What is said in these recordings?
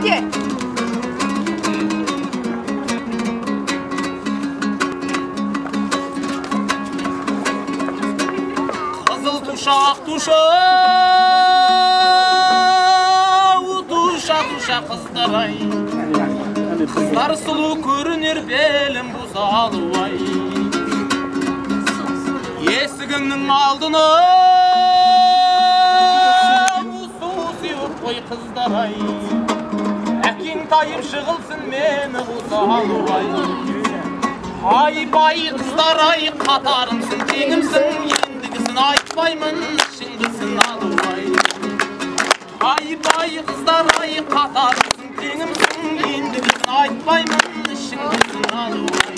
Евде! Қызыл тушақ туша қыздар-ай, қыздар сұлу көрінер белім бұзалу-ай. Есігіңнің алдына су сеуіп қой қыздар-ай, әкең тайып шығылсын мені бұзалу-ай. Ай-бай қыздар-ай, қатарымсың, теңімсің, ендігісін айтпаймын, ішің білсін алу-ай. Ай-бай қыздар-ай, қатарымсың, теңімсің, ендігісін айтпаймын, ішің білсін алу-ай.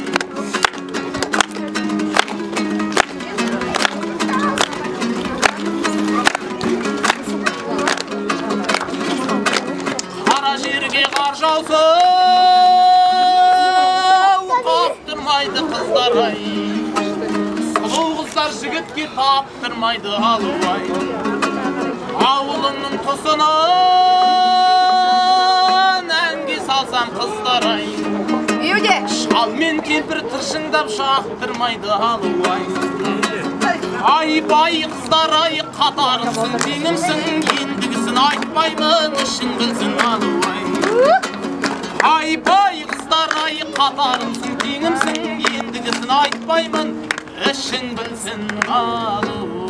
Қара жерге қар жаусын, таптырмайды қыздар-ай, сұлу қыздар жігітке таптырмайды алу-ай. Ауылыңның тұсынан әнге салсам қыздар-ай, Евде! шал мен кемпір тыршыңдап жақтырмайды алу-ай. Ай-бай қыздар-ай, қатарымсың, теңімсің, ендігісін айтпаймын, ішің білсін алу-ай. Ай-бай қыздар-ай, қатарымсың, теңімсің, ендігісін айтпаймын, ішің білсін алу-ай.